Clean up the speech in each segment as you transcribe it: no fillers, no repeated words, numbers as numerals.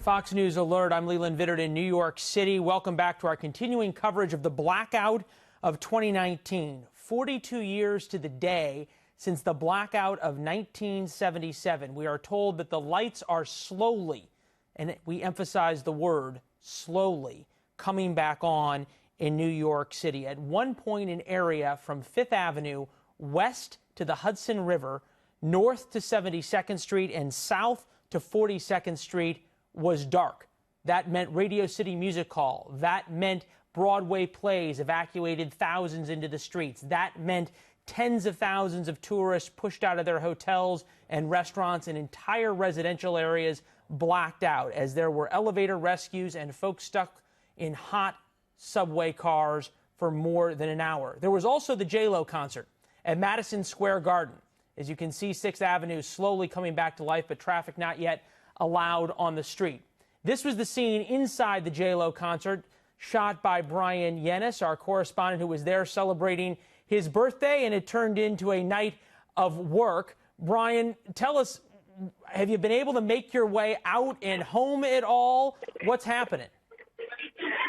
Fox News Alert, I'm Leland Vittert in New York City. Welcome back to our continuing coverage of the blackout of 2019. 42 years to the day since the blackout of 1977. We are told that the lights are slowly, and we emphasize the word slowly, coming back on in New York City. At one point, an area from 5th Avenue west to the Hudson River, north to 72nd Street, and south to 42nd Street was dark. That meant Radio City Music Hall. That meant Broadway plays evacuated thousands into the streets. That meant tens of thousands of tourists pushed out of their hotels and restaurants, and entire residential areas blacked out as there were elevator rescues and folks stuck in hot subway cars for more than an hour. There was also the J-Lo concert at Madison Square Garden. As you can see, 6th Avenue slowly coming back to life, but traffic not yet allowed on the street. This was the scene inside the J-Lo concert, shot by Bryan Llenas, our correspondent who was there celebrating his birthday, and it turned into a night of work. Bryan, tell us, have you been able to make your way out and home at all? What's happening?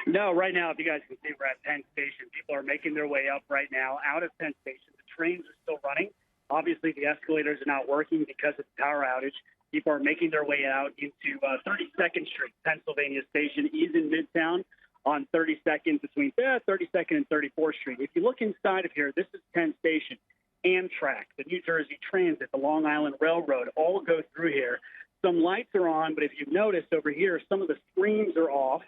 No, right now, if you guys can see, we're at Penn Station. People are making their way up right now out of Penn Station. The trains are still running. Obviously, the escalators are not working because of the power outage. People are making their way out into 32nd Street. Pennsylvania Station is in Midtown on 32nd, between 32nd and 34th Street. If you look inside of here, this is Penn Station. Amtrak, the New Jersey Transit, the Long Island Railroad, all go through here. Some lights are on, but if you've noticed over here, some of the screens are off.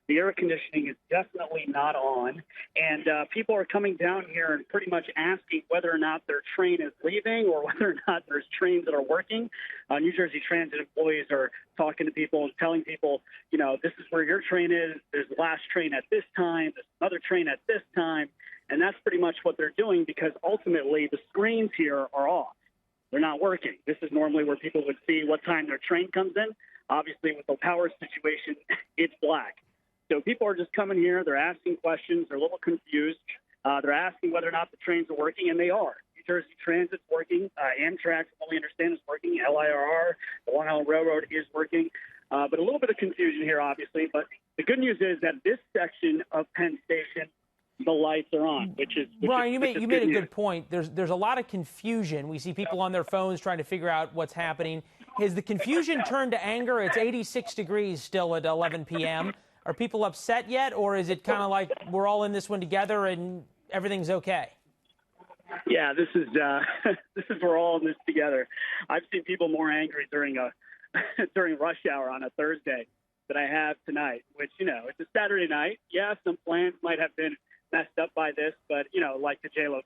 The air conditioning is definitely not on, and people are coming down here and pretty much asking whether or not their train is leaving or whether or not there's trains that are working. New Jersey Transit employees are talking to people and telling people, you know, this is where your train is. There's the last train at this time. There's another train at this time, and that's pretty much what they're doing because ultimately the screens here are off. They're not working. This is normally where people would see what time their train comes in. Obviously, with the power situation, it's black. So people are just coming here. They're asking questions. They're a little confused. They're asking whether or not the trains are working, and they are. New Jersey Transit's working. Amtrak, from what we understand, is working. LIRR, the Long Island Railroad, is working. But a little bit of confusion here, obviously. But the good news is that this section of Penn Station, the lights are on, Bryan, you made a good point. There's a lot of confusion. We see people on their phones trying to figure out what's happening. Has the confusion turned to anger? It's 86 degrees still at 11 p.m. Are people upset yet, or is it kind of like we're all in this one together and everything's okay? Yeah, this is we're all in this together. I've seen people more angry during rush hour on a Thursday than I have tonight, which, you know, it's a Saturday night. Yeah, some plans might have been messed up by this, but, you know, like the J-Lo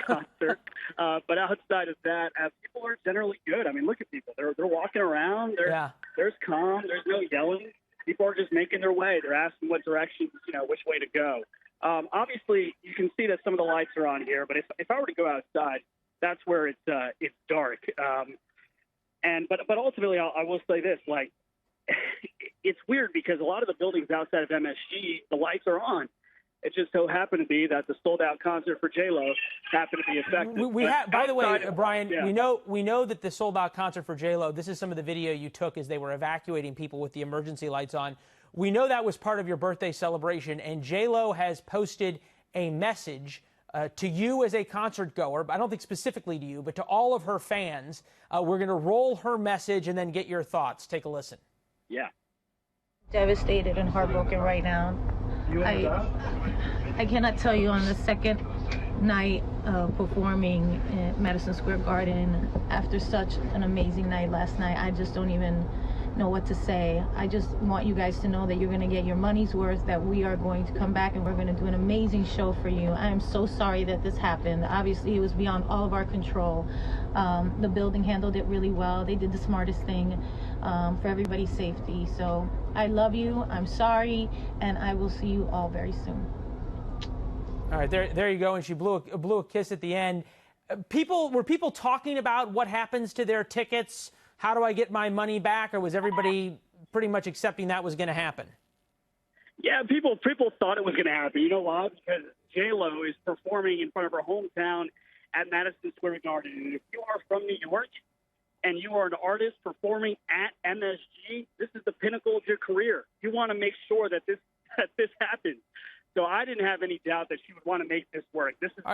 concert. But outside of that, people are generally good. I mean, look at people. They're walking around. There's calm. There's no yelling. People are just making their way. They're asking what directions, you know, which way to go. Obviously, you can see that some of the lights are on here, but if I were to go outside, that's where it's dark. But ultimately, I will say this: like, it's weird because a lot of the buildings outside of MSG, the lights are on. It just so happened to be that the sold-out concert for J-Lo happened to be effective. By the way, Bryan, yeah. we know that the sold-out concert for J-Lo, this is some of the video you took as they were evacuating people with the emergency lights on. We know that was part of your birthday celebration, and J-Lo has posted a message to you as a concert goer, I don't think specifically to you, but to all of her fans. We're going to roll her message and then get your thoughts. Take a listen. Yeah. Devastated and heartbroken right now. I cannot tell you on the second night of performing at Madison Square Garden after such an amazing night last night. I just don't even know what to say. I just want you guys to know that you're going to get your money's worth, that we are going to come back and we're going to do an amazing show for you. I am so sorry that this happened. Obviously, it was beyond all of our control. The building handled it really well. They did the smartest thing for everybody's safety. So I love you. I'm sorry, and I will see you all very soon. All right, there you go. And she blew a kiss at the end. Were people talking about what happens to their tickets? How do I get my money back? Or was everybody pretty much accepting that was going to happen? Yeah, people thought it was going to happen. You know why? Because J-Lo is performing in front of her hometown at Madison Square Garden. And if you are from New York and you are an artist performing at MSG, this is the pinnacle of your career. You want to make sure that this happens. So I didn't have any doubt that she would want to make this work. This is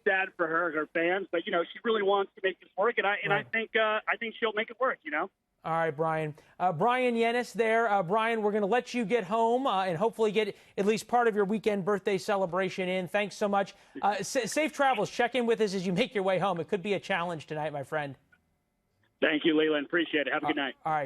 sad for her and her fans, but she really wants to make this work, and I think she'll make it work. All right, Bryan. Bryan Llenas there. Bryan, we're going to let you get home and hopefully get at least part of your weekend birthday celebration in. Thanks so much. Safe travels. Check in with us as you make your way home. It could be a challenge tonight, my friend. Thank you, Leland. Appreciate it. Have a good night. All right.